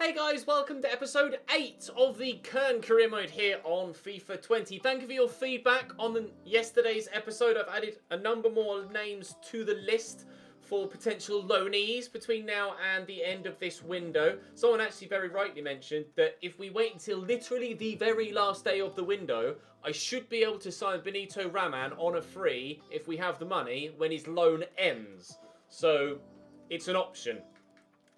Hey guys, welcome to episode 8 of the Köln career mode here on FIFA 20. Thank you for your feedback on yesterday's episode. I've added a number more names to the list for potential loanees between now and the end of this window. Someone actually very rightly mentioned that if we wait until literally the very last day of the window, I should be able to sign Benito Raman on a free if we have the money when his loan ends. So it's an option.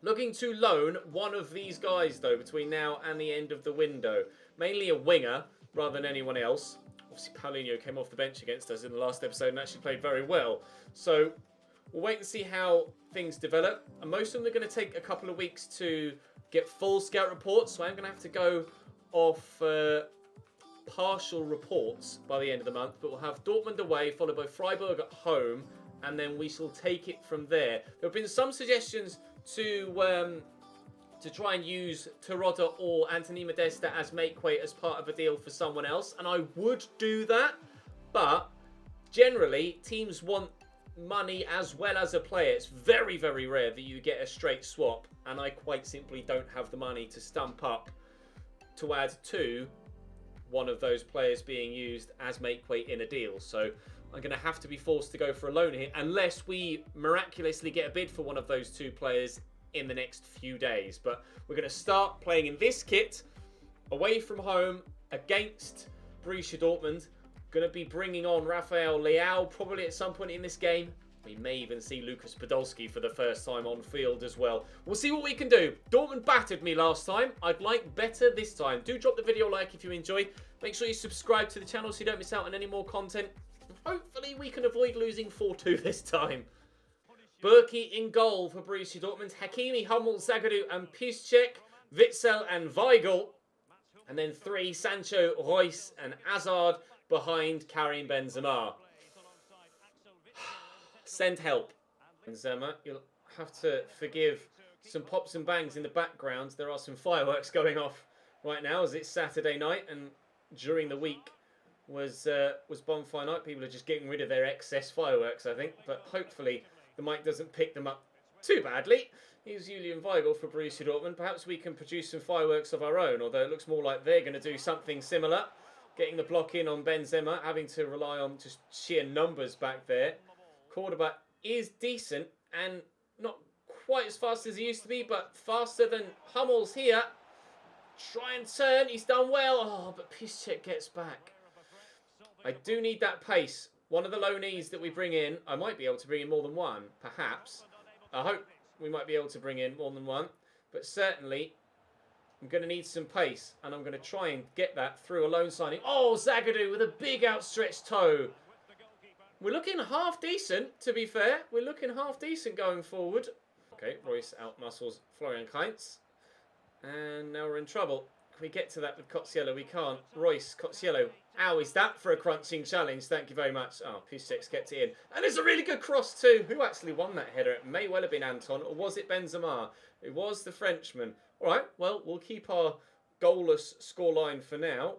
Looking to loan one of these guys, though, between now and the end of the window. Mainly a winger, rather than anyone else. Obviously, Paulinho came off the bench against us in the last episode and actually played very well. So, we'll wait and see how things develop. And most of them are going to take a couple of weeks to get full scout reports. So, I'm going to have to go off partial reports by the end of the month. But we'll have Dortmund away, followed by Freiburg at home. And then we shall take it from there. There have been some suggestions to try and use Terodde or Anthony Modesta as make weight as part of a deal for someone else, and I would do that, but generally teams want money as well as a player. It's very, very rare that you get a straight swap, and I quite simply don't have the money to stump up to add to one of those players being used as make weight in a deal. So I'm going to have to be forced to go for a loan here unless we miraculously get a bid for one of those two players in the next few days. But we're going to start playing in this kit away from home against Borussia Dortmund. Going to be bringing on Rafael Leao probably at some point in this game. We may even see Lucas Podolski for the first time on field as well. We'll see what we can do. Dortmund battered me last time. I'd like better this time. Do drop the video a like if you enjoyed. Make sure you subscribe to the channel so you don't miss out on any more content. Hopefully we can avoid losing 4-2 this time. Berkey in goal for Borussia Dortmund. Hakimi, Hummel, Zagadou and Piszczek. Witsel and Weigl. And then 3, Sancho, Reus and Hazard behind Karim Benzema. Send help. Benzema, you'll have to forgive some pops and bangs in the background. There are some fireworks going off right now as it's Saturday night, and during the week was bonfire night. People are just getting rid of their excess fireworks, I think. But hopefully the mic doesn't pick them up too badly. Here's Julian Weigl for Borussia Dortmund. Perhaps we can produce some fireworks of our own, although it looks more like they're going to do something similar. Getting the block in on Benzema, having to rely on just sheer numbers back there. Cordoba is decent and not quite as fast as he used to be, but faster than Hummel's here. Try and turn. He's done well. Oh, but Piszczek gets back. I do need that pace. One of the loanees that we bring in, I might be able to bring in more than one, perhaps. I hope we might be able to bring in more than one. But certainly, I'm going to need some pace. And I'm going to try and get that through a loan signing. Oh, Zagadou with a big outstretched toe. We're looking half decent, to be fair. We're looking half decent going forward. Okay, Reus outmuscles Florian Kainz. And now we're in trouble. Can we get to that with Cotsiello? We can't. Reus, Cotsiello. How is that for a crunching challenge? Thank you very much. Oh, Piszczek's kept it in. And there's a really good cross too. Who actually won that header? It may well have been Anton, or was it Benzema? It was the Frenchman. All right, well, we'll keep our goalless scoreline for now.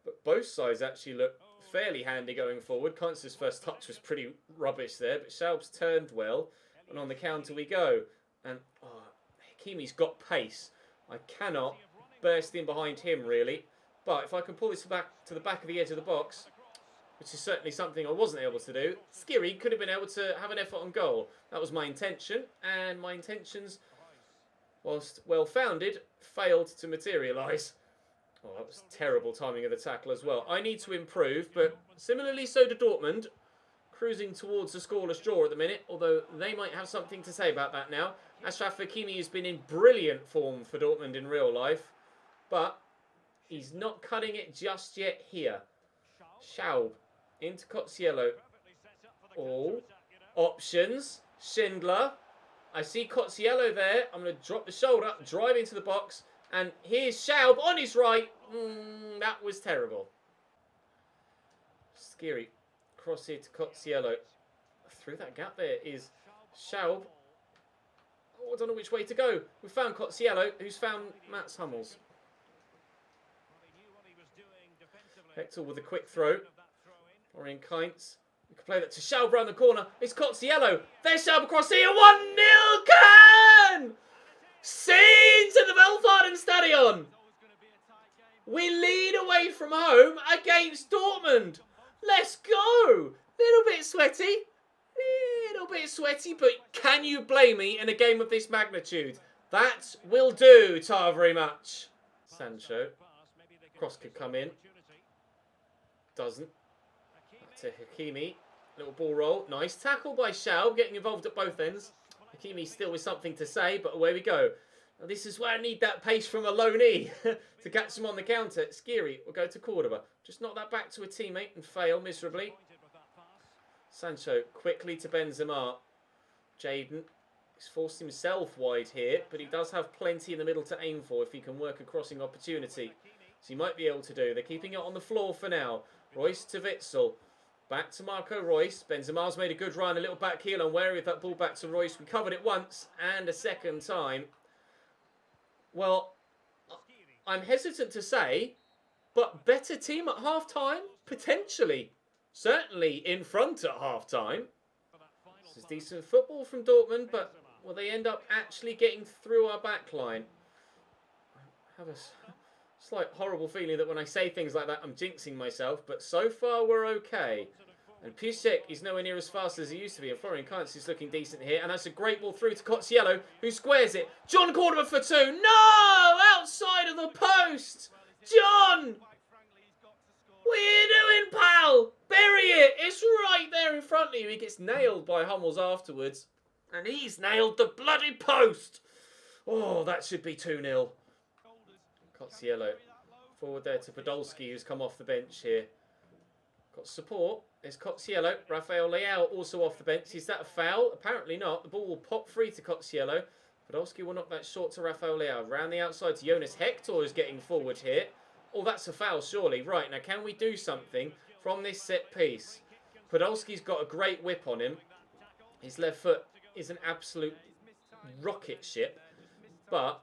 But both sides actually look fairly handy going forward. Kainz's first touch was pretty rubbish there, but Schaub's turned well. And on the counter we go. And Hakimi's got pace. I cannot burst in behind him, really. But if I can pull this back to the back of the edge of the box, which is certainly something I wasn't able to do, Skiri could have been able to have an effort on goal. That was my intention, and my intentions, whilst well-founded, failed to materialise. Oh, that was terrible timing of the tackle as well. I need to improve, but similarly so to Dortmund, cruising towards a scoreless draw at the minute, although they might have something to say about that now. Achraf Hakimi has been in brilliant form for Dortmund in real life, but he's not cutting it just yet here. Schaub into Cotsiello. All options. Schindler. I see Cotsiello there. I'm going to drop the shoulder, drive into the box, and here's Schaub on his right. That was terrible. Skiri. Cross here to Cotsiello. Through that gap there is Schaub. Oh, I don't know which way to go. We found Cotsiello, who's found Mats Hummels. Hector with a quick throw. Florian Kainz. We can play that to Schaub around the corner. It's Cotsiello. There's Schaub across here. 1-0 Köln! Scenes in the Velfarden We lead away from home against Dortmund. Let's go. Little bit sweaty. Little bit sweaty, but can you blame me in a game of this magnitude? That will do, ta very much. Sancho. Cross could come in. Doesn't. To Hakimi. Little ball roll. Nice tackle by Schaub, getting involved at both ends. Hakimi still with something to say, but away we go. Now this is where I need that pace from a low knee to catch him on the counter. Skiri will go to Cordoba. Just knock that back to a teammate and fail miserably. Sancho quickly to Benzema. Jadon. He's forced himself wide here, but he does have plenty in the middle to aim for if he can work a crossing opportunity. So he might be able to do. They're keeping it on the floor for now. Royce to Witsel. Back to Marco Royce. Benzema's made a good run. A little back heel and wary of that ball back to Royce. We covered it once and a second time. Well, I'm hesitant to say, but better team at half-time? Potentially. Certainly in front at half-time. This is decent football from Dortmund, but will they end up actually getting through our back line? I have a slight horrible feeling that when I say things like that, I'm jinxing myself, but so far we're okay. And Piszczek is nowhere near as fast as he used to be, and Florian Kainz is looking decent here, and that's a great ball through to Cozziello, who squares it. John Cordoba for two. No! Outside of the post! John! What are you doing, pal? Bury it! It's right there in front of you. He gets nailed by Hummels afterwards, and he's nailed the bloody post. Oh, that should be 2-0. Cozziello. Forward there to Podolski, who's come off the bench here. Got support. There's Cozziello. Rafael Leao also off the bench. Is that a foul? Apparently not. The ball will pop free to Cozziello. Podolski will knock that short to Rafael Leao. Round the outside to Jonas. Hector is getting forward here. Oh, that's a foul, surely. Right, now can we do something from this set piece? Podolski's got a great whip on him. His left foot is an absolute rocket ship. But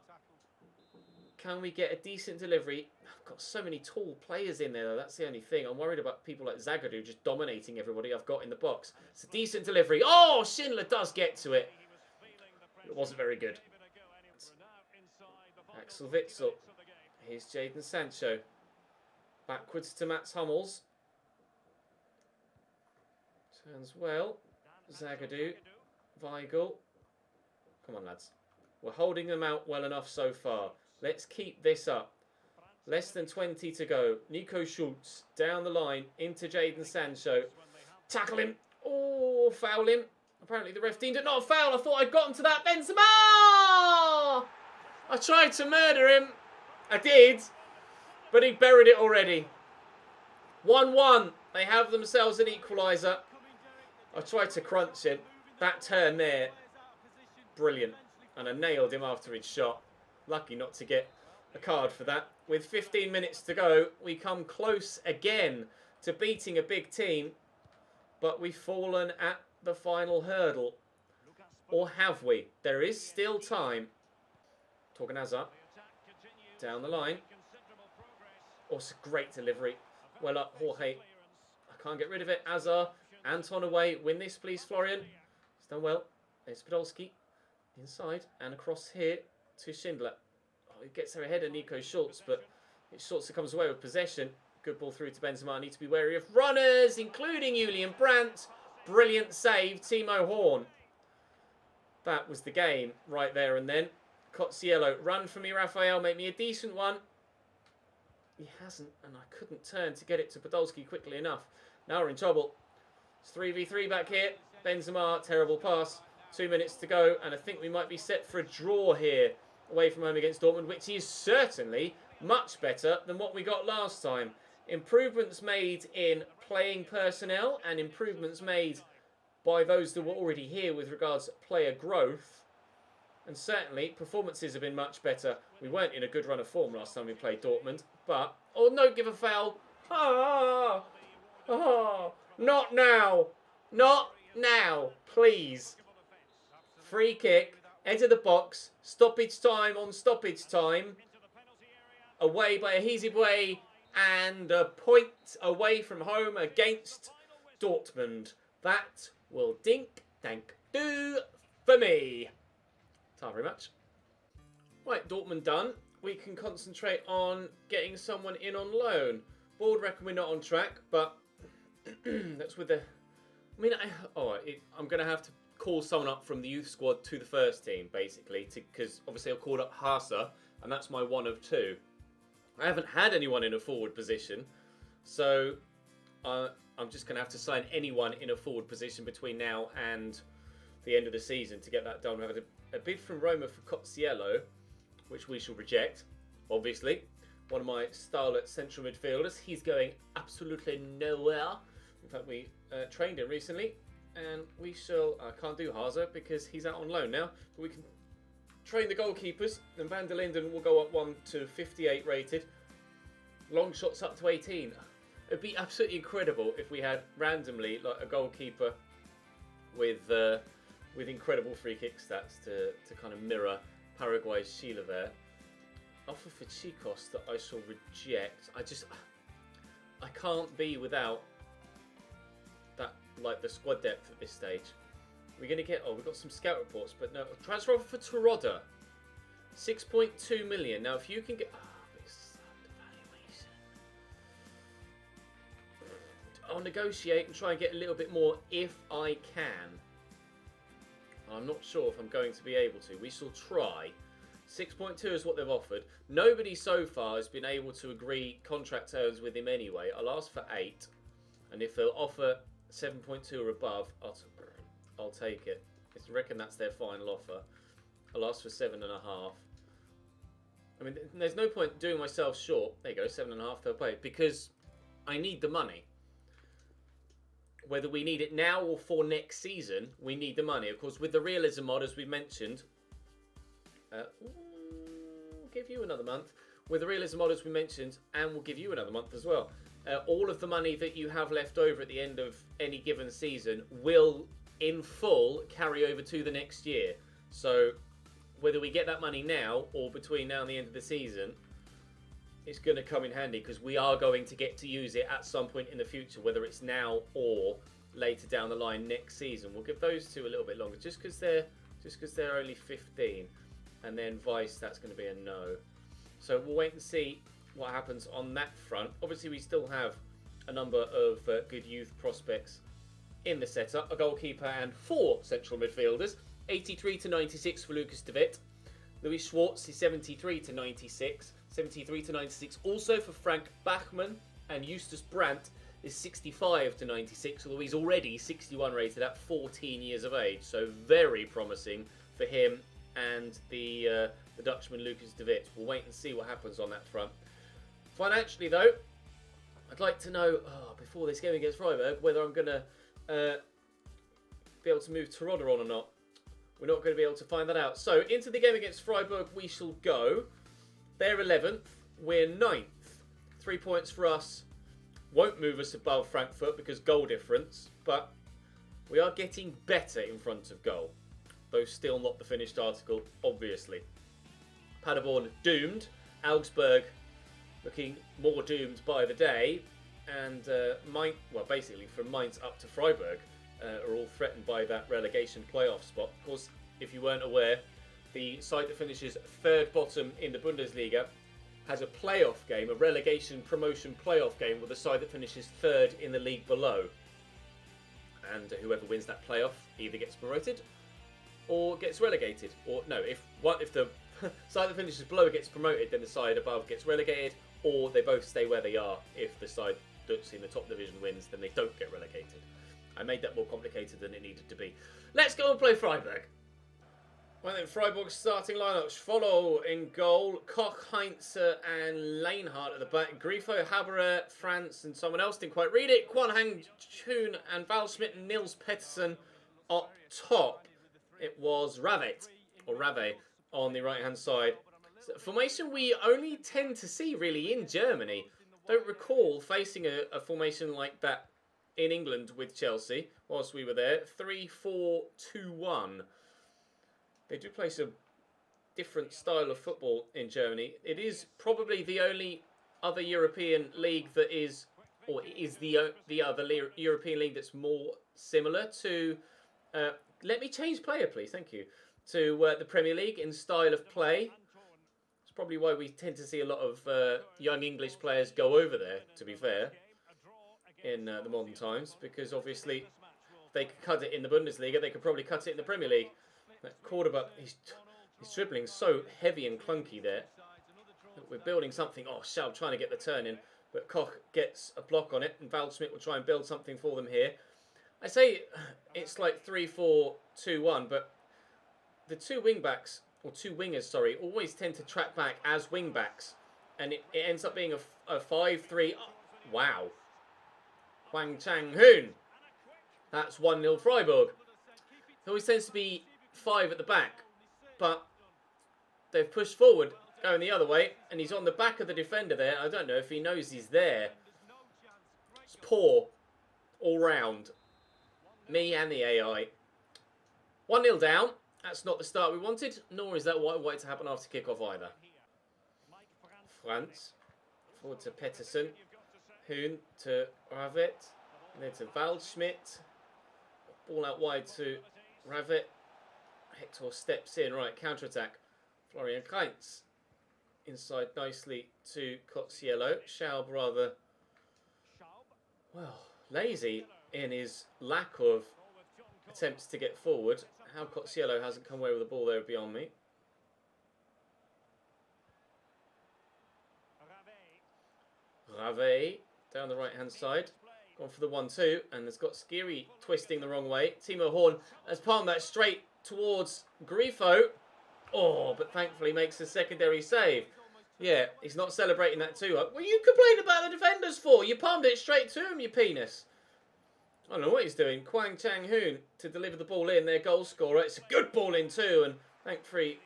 can we get a decent delivery? I've got so many tall players in there, though. That's the only thing. I'm worried about people like Zagadou just dominating everybody I've got in the box. It's a decent delivery. Oh, Schindler does get to it. It wasn't very good. Axel Witsel. Here's Jadon Sancho. Backwards to Mats Hummels. Turns well. Zagadou. Weigl. Come on, lads. We're holding them out well enough so far. Let's keep this up. Less than 20 to go. Nico Schultz down the line into Jadon Sancho. Tackle him. Oh, foul him. Apparently the ref deemed it not a foul. I thought I'd gotten to that. Benzema! I tried to murder him. I did. But he buried it already. 1-1. They have themselves an equaliser. I tried to crunch him. That turn there. Brilliant. And I nailed him after he'd shot. Lucky not to get a card for that. With 15 minutes to go, we come close again to beating a big team. But we've fallen at the final hurdle. Or have we? There is still time. Torgan Hazard. Down the line. Oh, it's a great delivery. Well up, Jorge. I can't get rid of it. Hazard. Anton away. Win this, please, Florian. He's done well. There's Podolski. Inside. And across here to Schindler. Oh, he gets there ahead of Nico Schultz, but it's Schultz that comes away with possession. Good ball through to Benzema. Need to be wary of runners, including Julian Brandt. Brilliant save, Timo Horn. That was the game right there and then. Cozziello, run for me, Rafael. Make me a decent one. He hasn't, and I couldn't turn to get it to Podolski quickly enough. Now we're in trouble. It's 3v3 back here. Benzema, terrible pass. 2 minutes to go, and I think we might be set for a draw here away from home against Dortmund, which is certainly much better than what we got last time. Improvements made in playing personnel and improvements made by those that were already here with regards to player growth. And certainly, performances have been much better. We weren't in a good run of form last time we played Dortmund, but... Oh, no, give a foul. Ah, not now. Not now, please. Free kick, edge of the box, stoppage time on stoppage time. Away by Ahizibwe, and a point away from home against Dortmund. That will dink, dank, do for me. Thank you very much. Right, Dortmund done. we can concentrate on getting someone in on loan. Board reckon we're not on track, but that's with the... I mean, I'm going to have to call someone up from the youth squad to the first team, basically, because obviously I've called up Hasa, and that's my one of two. I haven't had anyone in a forward position, so I'm just going to have to sign anyone in a forward position between now and the end of the season to get that done. We have a bid from Roma for Cozziello, which we shall reject, obviously. One of my starlet central midfielders. He's going absolutely nowhere. In fact, we trained him recently, and we shall... I can't do Hazard because he's out on loan now, but we can train the goalkeepers, and Van der Linden will go up 1 to 58 rated. Long shots up to 18. It'd be absolutely incredible if we had randomly like a goalkeeper with incredible free kick stats to kind of mirror Paraguay's Chilavert. Offer for Chicos that I shall reject. I can't be without that, like the squad depth at this stage. We're going to get... Oh, we've got some scout reports, but no. Transfer offer for Terodde. 6.2 million. Now, if you can get... it's undervaluation. I'll negotiate and try and get a little bit more if I can. I'm not sure if I'm going to be able to. We shall try. 6.2 is what they've offered. Nobody so far has been able to agree contract terms with him anyway. I'll ask for 8. And if they'll offer 7.2 or above, I'll take it. I reckon that's their final offer. I'll ask for 7.5. I mean, there's no point doing myself short. There you go, 7.5 they'll pay. Because I need the money. Whether we need it now or for next season, we need the money. Of course, with the realism mod, as we mentioned... we'll give you another month. With the realism mod, as we mentioned, and we'll give you another month as well. All of the money that you have left over at the end of any given season will, in full, carry over to the next year. So, whether we get that money now or between now and the end of the season, it's going to come in handy because we are going to get to use it at some point in the future, whether it's now or later down the line next season. We'll give those two a little bit longer just because they're only 15. And then Vice, that's going to be a no. So we'll wait and see what happens on that front. Obviously, we still have a number of good youth prospects in the setup. A goalkeeper and 4 central midfielders. 83 to 96 for Lucas de Witt. Luis Schwartz is 73 to 96. 73 to 96 also for Frank Bachmann. And Eustace Brandt is 65 to 96, although he's already 61 rated at 14 years of age. So very promising for him and the Dutchman Lucas de Witt. We'll wait and see what happens on that front. Financially, though, I'd like to know, before this game against Freiburg, whether I'm going to be able to move Terodde on or not. We're not going to be able to find that out. So, into the game against Freiburg we shall go. They're 11th. We're 9th. 3 points for us. Won't move us above Frankfurt because goal difference. But we are getting better in front of goal. Though still not the finished article, obviously. Paderborn doomed. Augsburg looking more doomed by the day. And basically from Mainz up to Freiburg are all threatened by that relegation playoff spot. Of course, if you weren't aware, the side that finishes third bottom in the Bundesliga has a playoff game, a relegation promotion playoff game with the side that finishes third in the league below. And whoever wins that playoff either gets promoted or gets relegated. Or no, if the side that finishes below gets promoted, then the side above gets relegated, or they both stay where they are. If the side that's in the top division wins, then they don't get relegated. I made that more complicated than it needed to be. Let's go and play Freiburg. Well then, Freiburg's starting lineup. Follow in goal. Koch, Heinze and Leinhardt at the back. Grifo, Haberer, France and someone else didn't quite read it. Kwan Hang Chun and Val Schmidt and Niels Pettersson up top. It was Rave on the right-hand side. So, formation we only tend to see really in Germany. Don't recall facing a formation like that in England with Chelsea whilst we were there. 3-4-2-1. They do play some different style of football in Germany. It is probably the only other European league that is, or is the other European league that's more similar to... let me change player, please. Thank you. To the Premier League in style of play. It's probably why we tend to see a lot of young English players go over there, to be fair, in the modern times, because obviously they could cut it in the Bundesliga, they could probably cut it in the Premier League. That Cordoba, he's dribbling so heavy and clunky there. We're building something. Oh, Schaub trying to get the turn in, but Koch gets a block on it, and Waldschmidt will try and build something for them here. I say it's like 3-4-2-1, but the two wing-backs, or two wingers, sorry, always tend to track back as wing-backs, and it ends up being a 5-3. Oh, wow. Hwang Chang-hoon. That's 1-0 Freiburg. It always tends to be 5 at the back, but they've pushed forward, going the other way, and he's on the back of the defender there. I don't know if he knows he's there. It's poor all round. Me and the AI. 1-0 down. That's not the start we wanted, nor is that what I wanted to happen after kick-off either. Franz. Forward to Pettersson. Hoon to Ravet. And then to Waldschmidt. Ball out wide to Ravet. Hector steps in. Right, counter-attack. Florian Kainz. Inside nicely to Cotsiello. Schaub rather, well, lazy in his lack of attempts to get forward. How Cotsiello hasn't come away with the ball there beyond me. Rave down the right hand side. Gone for the 1-2 and has got Skiri twisting the wrong way. Timo Horn has palmed that straight towards Grifo. Oh, but thankfully makes a secondary save. Yeah, he's not celebrating that too hard. What are you complaining about the defenders for? You palmed it straight to him, you penis. I don't know what he's doing. Hwang Chang-hoon to deliver the ball in, their goal scorer. It's a good ball in too, and thankfully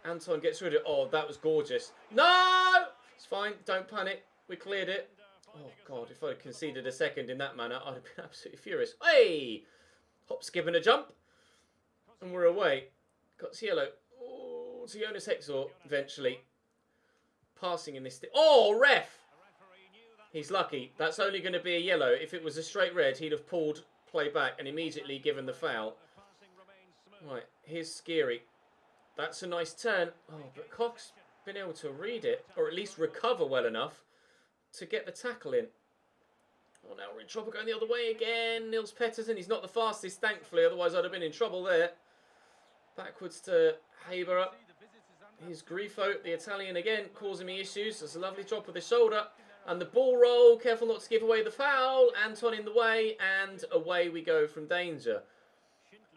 Anton gets rid of it. Oh, that was gorgeous. No! It's fine, don't panic. We cleared it. Oh, God, if I had conceded a second in that manner, I'd have been absolutely furious. Hey! Hop, skip and a jump. And we're away. Got Cielo. Oh, to Jonas Hexor eventually. Passing in this... Oh, ref! He's lucky. That's only going to be a yellow. If it was a straight red, he'd have pulled play back and immediately given the foul. Right, here's Skiri. That's a nice turn. Oh, but Koch's been able to read it, or at least recover well enough to get the tackle in. Oh, now we're in trouble going the other way again. Nils Pettersson, he's not the fastest, thankfully. Otherwise, I'd have been in trouble there. Backwards to Haber. Here's Grifo, the Italian again, causing me issues. That's a lovely drop with the shoulder. And the ball roll, careful not to give away the foul. Anton in the way, and away we go from danger.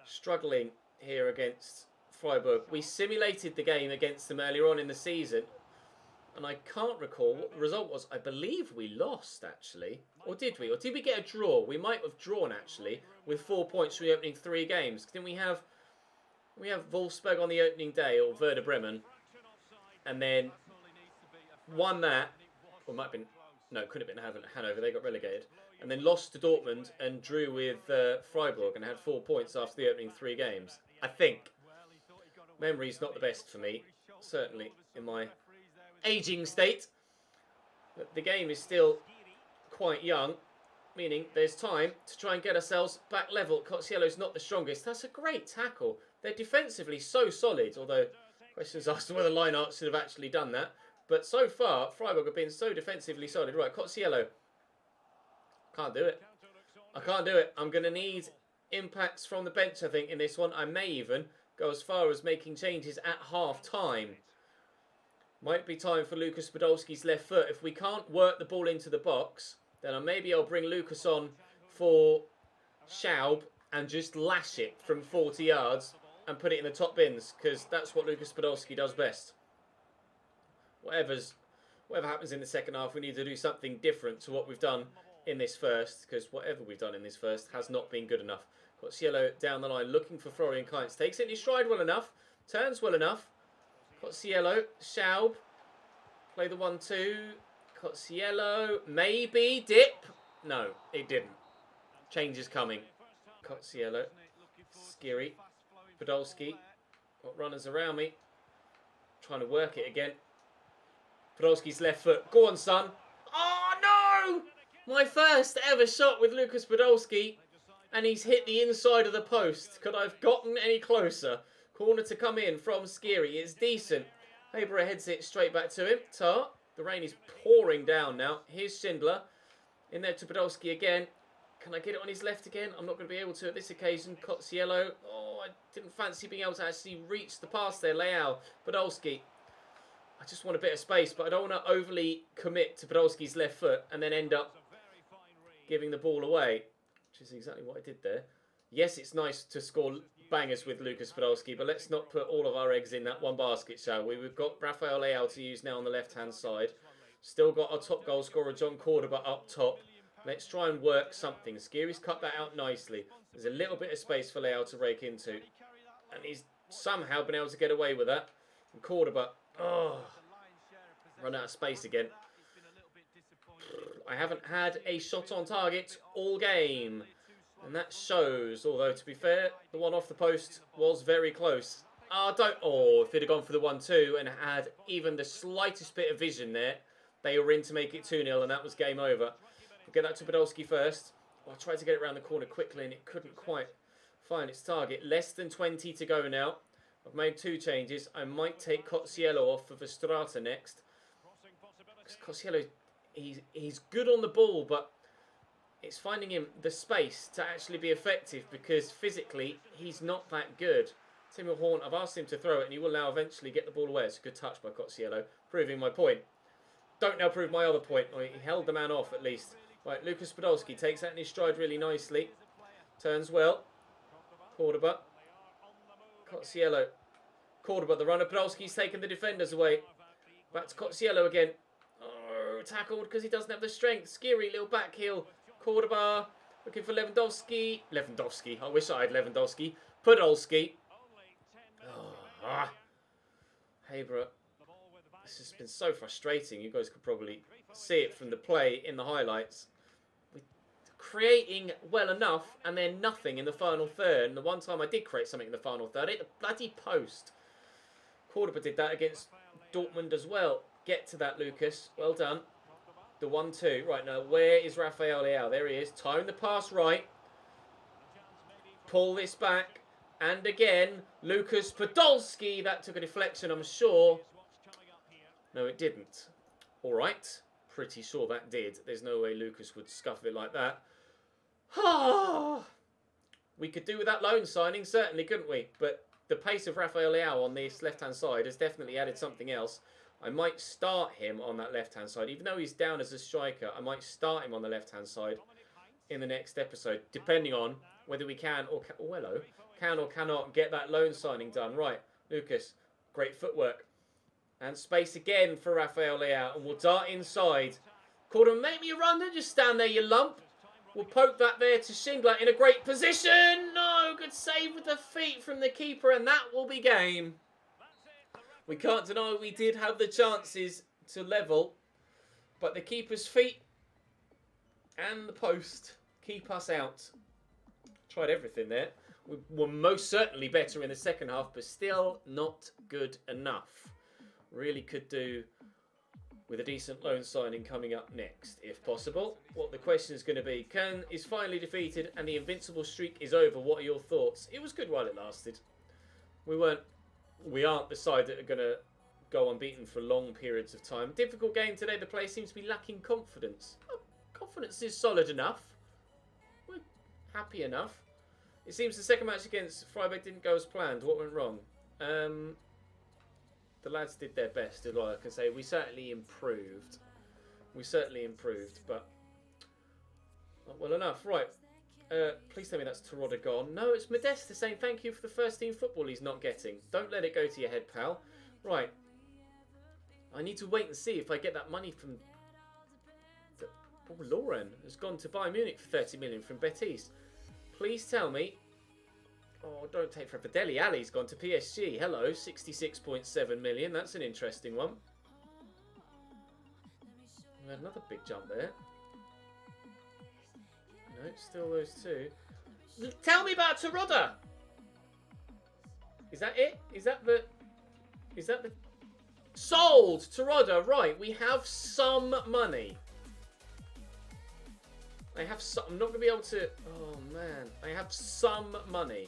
Struggling here against Freiburg. We simulated the game against them earlier on in the season, and I can't recall what the result was. I believe we lost, actually. Or did we? Or did we get a draw? We might have drawn, actually, with 4 points from the opening 3 games. Didn't we have Wolfsburg on the opening day, or Werder Bremen, and then won that, or it might have been, no, it could have been Hanover, they got relegated, and then lost to Dortmund and drew with Freiburg and had 4 points after the opening 3 games. I think. Memory's not the best for me, certainly in my ageing state. But the game is still quite young, meaning there's time to try and get ourselves back level. Cotsiello's not the strongest. That's a great tackle. They're defensively so solid, although questions asked whether Lineart should have actually done that. But so far, Freiburg have been so defensively solid. Right, Cotsiello. Can't do it. I can't do it. I'm going to need impacts from the bench, I think, in this one. I may even go as far as making changes at half-time. Might be time for Lucas Podolski's left foot. If we can't work the ball into the box, then maybe I'll bring Lucas on for Schaub and just lash it from 40 yards and put it in the top bins, because that's what Lucas Podolski does best. Whatever happens in the second half, we need to do something different to what we've done in this first, because whatever we've done in this first has not been good enough. Got Cielo down the line looking for Florian Kainz. Takes it in his stride well enough. Turns well enough. Got Cielo. Schaub. Play the 1-2. Got Cielo. Maybe. Dip. No, it didn't. Change is coming. Got Cielo. Skiri. Podolski. Got runners around me. Trying to work it again. Podolski's left foot. Go on, son. Oh, no! My first ever shot with Lucas Podolski. And he's hit the inside of the post. Could I have gotten any closer? Corner to come in from Skiri. It's decent. Haber heads it straight back to him. Tar. The rain is pouring down now. Here's Schindler. In there to Podolski again. Can I get it on his left again? I'm not going to be able to at this occasion. Cotsiello. Oh, I didn't fancy being able to actually reach the pass there. Leao. Podolski. I just want a bit of space, but I don't want to overly commit to Podolski's left foot and then end up giving the ball away, which is exactly what I did there. Yes, it's nice to score bangers with Lucas Podolski, but let's not put all of our eggs in that one basket, shall we? We've got Rafael Leao to use now on the left-hand side. Still got our top goal scorer, John Cordoba, up top. Let's try and work something. Skiri's cut that out nicely. There's a little bit of space for Leao to rake into. And he's somehow been able to get away with that. And Cordoba, oh, run out of space again. I haven't had a shot on target all game. And that shows, although to be fair, the one off the post was very close. If they'd have gone for the 1-2 and had even the slightest bit of vision there, they were in to make it 2-0 and that was game over. We'll get that to Podolski first. I tried to get it around the corner quickly and it couldn't quite find its target. Less than 20 to go now. I've made 2 changes. I might take Cotsiello off for Vestrata next. Cotsiello, he's good on the ball, but it's finding him the space to actually be effective because physically he's not that good. Tim Horn, I've asked him to throw it and he will now eventually get the ball away. It's a good touch by Cotsiello, proving my point. Don't now prove my other point. He held the man off at least. Right, Lucas Podolski takes that in his stride really nicely. Turns well. Cordoba. Cotsiello. Cordoba, the runner. Podolski's taken the defenders away. Back to Cotsiello again. Oh, tackled because he doesn't have the strength. Skiri, little back heel. Cordoba looking for Lewandowski. I wish I had Lewandowski. Podolski. Haber. This has been so frustrating. You guys could probably see it from the play in the highlights. We're creating well enough and then nothing in the final third. And the one time I did create something in the final third, I hit the bloody post. Cordoba did that against Dortmund as well. Get to that, Lucas. Well done. The 1-2. Right, now, where is Rafael Leao? There he is. Time the pass right. Pull this back. And again, Lucas Podolski. That took a deflection, I'm sure. No, it didn't. All right. Pretty sure that did. There's no way Lucas would scuff it like that. We could do with that loan signing, certainly, couldn't we? But the pace of Rafael Leao on this left-hand side has definitely added something else. I might start him on that left-hand side. Even though he's down as a striker, I might start him on the left-hand side in the next episode, depending on whether we can or cannot get that loan signing done. Right, Lucas, great footwork. And space again for Rafael Leao. And we'll dart inside. Cordoba, make me a run. Don't just stand there, you lump. We'll poke that there to Schindler in a great position. No, good save with the feet from the keeper. And that will be game. We can't deny we did have the chances to level. But the keeper's feet and the post keep us out. Tried everything there. We were most certainly better in the second half, but still not good enough. Really could do with a decent loan signing coming up next, if possible. What the question is going to be, Köln is finally defeated and the invincible streak is over. What are your thoughts? It was good while it lasted. We aren't the side that are going to go unbeaten for long periods of time. Difficult game today. The player seems to be lacking confidence. Oh, confidence is solid enough. We're happy enough. It seems the second match against Freiburg didn't go as planned. What went wrong? The lads did their best, is all I can say. We certainly improved. But not well enough. Right. Please tell me that's Terodde gone. No, it's Modesta saying thank you for the first team football he's not getting. Don't let it go to your head, pal. Right. I need to wait and see if I get that money from... Lauren has gone to Bayern Munich for 30 million from Betis. Please tell me... Oh, don't take forever. Dele Alli's gone to PSG. Hello, 66.7 million. That's an interesting one. We had another big jump there. No, still those two. Tell me about Terodde. Is that it? Is that the sold Terodde? Right, we have some money. I have some. I'm not going to be able to. Oh man, I have some money.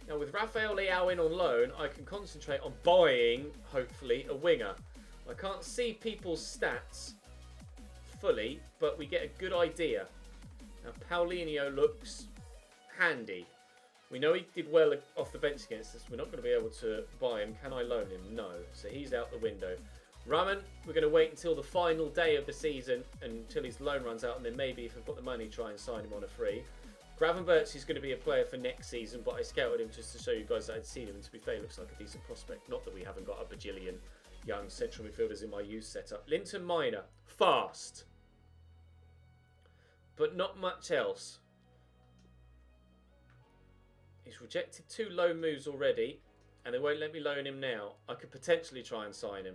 Now with Rafael Leao in on loan, I can concentrate on buying, hopefully, a winger. I can't see people's stats fully, but we get a good idea. Now Paulinho looks handy. We know he did well off the bench against us. We're not going to be able to buy him. Can I loan him? No. So he's out the window. Raman, we're going to wait until the final day of the season, until his loan runs out, and then maybe if I've got the money, try and sign him on a free. Gravenberch is going to be a player for next season, but I scouted him just to show you guys that I'd seen him, and to be fair, he looks like a decent prospect. Not that we haven't got a bajillion young central midfielders in my youth setup. Linton Minor, fast, but not much else. He's rejected 2 loan moves already, and they won't let me loan him now. I could potentially try and sign him.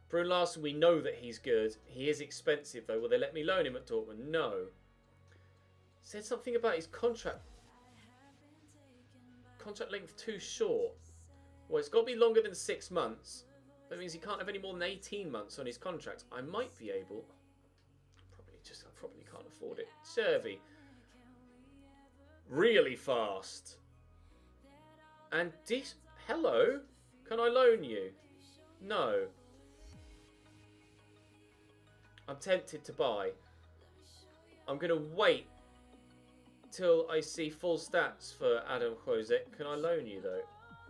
Brun Larsen, we know that he's good. He is expensive, though. Will they let me loan him at Dortmund? No. Said something about his contract. Contract length too short. Well, it's got to be longer than 6 months. That means he can't have any more than 18 months on his contract. I might be able. I probably can't afford it. Chervy. Really fast. And hello? Can I loan you? No. I'm tempted to buy. I'm going to wait till I see full stats for Adam Jose. Can I loan you though?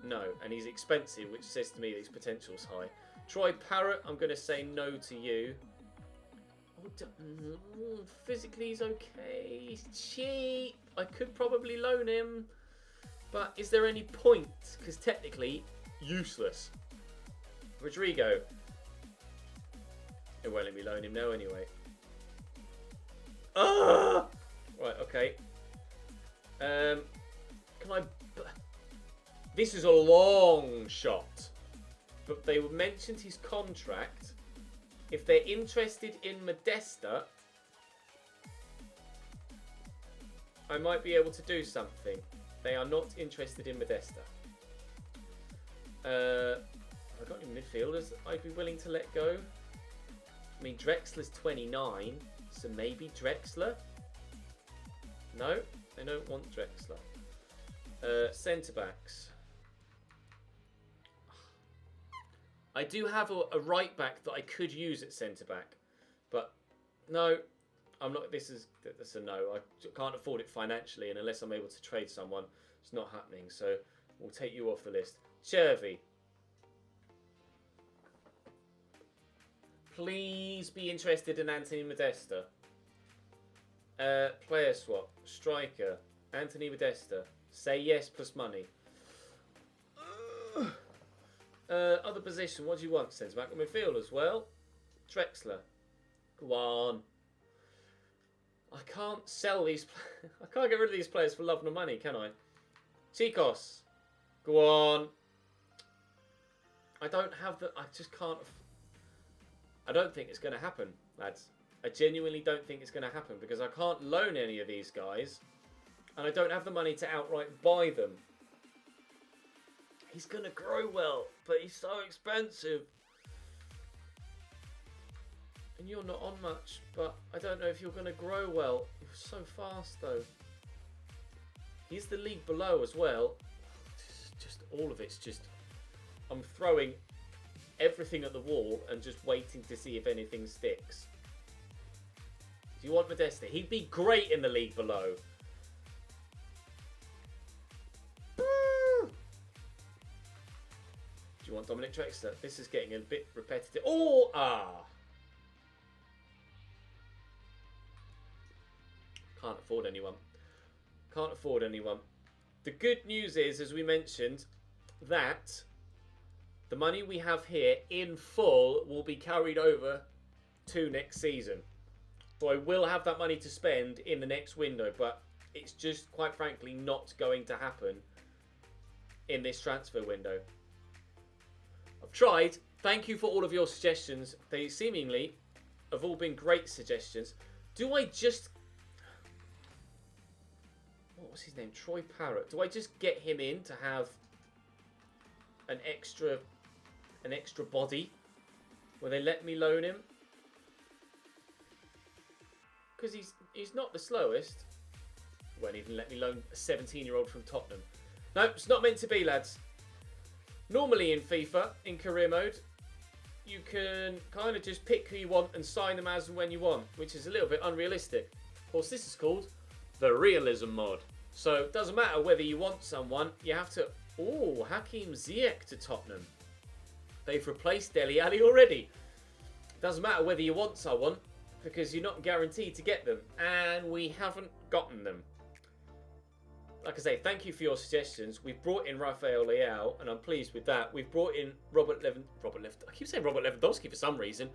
No. And he's expensive, which says to me that his potential's high. Troy Parrott, I'm going to say no to you. Oh, physically he's okay. He's cheap. I could probably loan him. But is there any point? Because technically, useless. Rodrigo. It won't let me loan him now anyway. Ah! Right, okay. Can I... This is a long shot. But they mentioned his contract. If they're interested in Modesta, I might be able to do something. They are not interested in Modesta. Have I got any midfielders I'd be willing to let go? I mean, Drexler's 29, so maybe Drexler? No, they don't want Drexler. Centre-backs. I do have a right-back that I could use at centre-back, but no, I'm not. That's a no. I can't afford it financially, and unless I'm able to trade someone, it's not happening. So we'll take you off the list. Chervy. Please be interested in Anthony Modesta. Player swap. Striker. Anthony Modesta. Say yes plus money. Other position. What do you want? Centre back or midfield as well. Drexler. Go on. I can't sell these. I can't get rid of these players for love nor money, can I? Chicos. Go on. I don't have the. I just can't. I don't think it's going to happen, lads. I genuinely don't think it's going to happen because I can't loan any of these guys, and I don't have the money to outright buy them. He's going to grow well, but he's so expensive. And you're not on much, but I don't know if you're going to grow well. You're so fast, though. He's the league below as well. Just all of it's just... I'm throwing everything at the wall and just waiting to see if anything sticks. Do you want Modesta? He'd be great in the league below. Do you want Dominic Drexler? This is getting a bit repetitive. Oh, Can't afford anyone. Can't afford anyone. The good news is, as we mentioned, that the money we have here in full will be carried over to next season. So I will have that money to spend in the next window, but it's just, quite frankly, not going to happen in this transfer window. I've tried. Thank you for all of your suggestions. They seemingly have all been great suggestions. Do I just... What was his name? Troy Parrott. Do I just get him in to have an extra body? Will they let me loan him? Because he's not the slowest. Won't even let me loan a 17-year-old from Tottenham. No, it's not meant to be, lads. Normally in FIFA, in career mode, you can kind of just pick who you want and sign them as and when you want, which is a little bit unrealistic. Of course, this is called the realism mod. So it doesn't matter whether you want someone, you have to... Oh, Hakim Ziyech to Tottenham. They've replaced Dele Alli already. It doesn't matter whether you want someone, because you're not guaranteed to get them. And we haven't gotten them. Like I say, thank you for your suggestions. We've brought in Rafael Leao, and I'm pleased with that. We've brought in I keep saying Robert Lewandowski for some reason.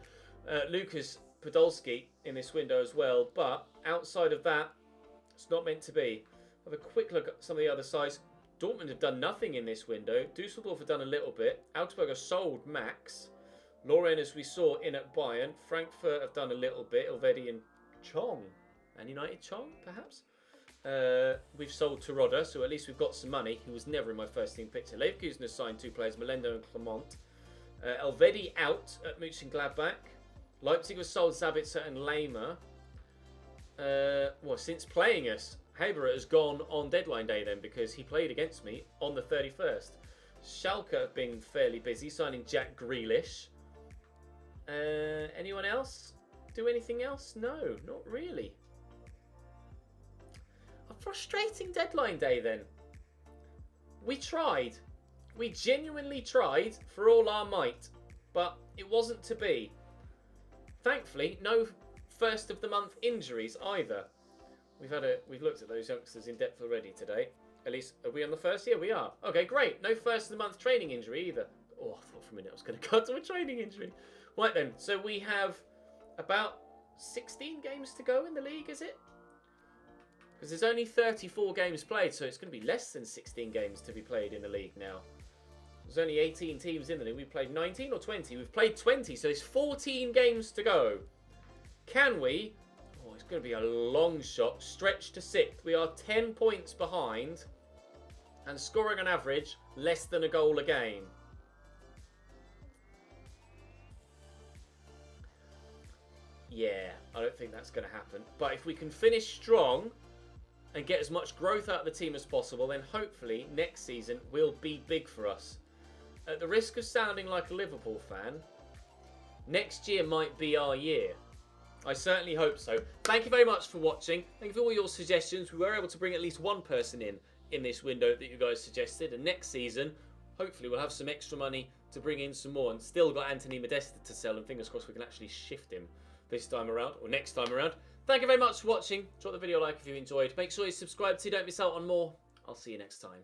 Lucas Podolski in this window as well. But outside of that, it's not meant to be. Have a quick look at some of the other sides. Dortmund have done nothing in this window. Dusseldorf have done a little bit. Augsburg have sold Max. Lorraine, as we saw, in at Bayern. Frankfurt have done a little bit. Elvedi and Chong. And United Chong, perhaps? We've sold Terodde, so at least we've got some money. He was never in my first team picture. Leverkusen has signed 2 players, Melendo and Clement. Elvedi out at Mönchengladbach. Leipzig has sold Sabitzer and Lehmer. Well, since playing us, Haber has gone on deadline day then, because he played against me on the 31st. Schalke have been fairly busy, signing Jack Grealish. Anyone else do anything else? No, not really. A frustrating deadline day then. We tried. We genuinely tried for all our might, but it wasn't to be. Thankfully, no first of the month injuries either. We've looked at those youngsters in depth already today. At least, are we on the first? Yeah, we are. Okay, great. No first of the month training injury either. Oh, I thought for a minute I was going to cut to a training injury. Right then, so we have about 16 games to go in the league, is it? Because there's only 34 games played, so it's going to be less than 16 games to be played in the league now. There's only 18 teams in the league. We've played 19 or 20? We've played 20, so there's 14 games to go. Can we... Oh, it's going to be a long shot. Stretch to 6th. We are 10 points behind and scoring on average less than a goal a game. Yeah, I don't think that's going to happen. But if we can finish strong and get as much growth out of the team as possible, then hopefully next season will be big for us. At the risk of sounding like a Liverpool fan, next year might be our year. I certainly hope so. Thank you very much for watching. Thank you for all your suggestions. We were able to bring at least one person in this window that you guys suggested. And next season, hopefully we'll have some extra money to bring in some more. And still got Anthony Modesta to sell. And fingers crossed we can actually shift him this time around, or next time around. Thank you very much for watching. Drop the video a like if you enjoyed. Make sure you subscribe so you don't miss out on more. I'll see you next time.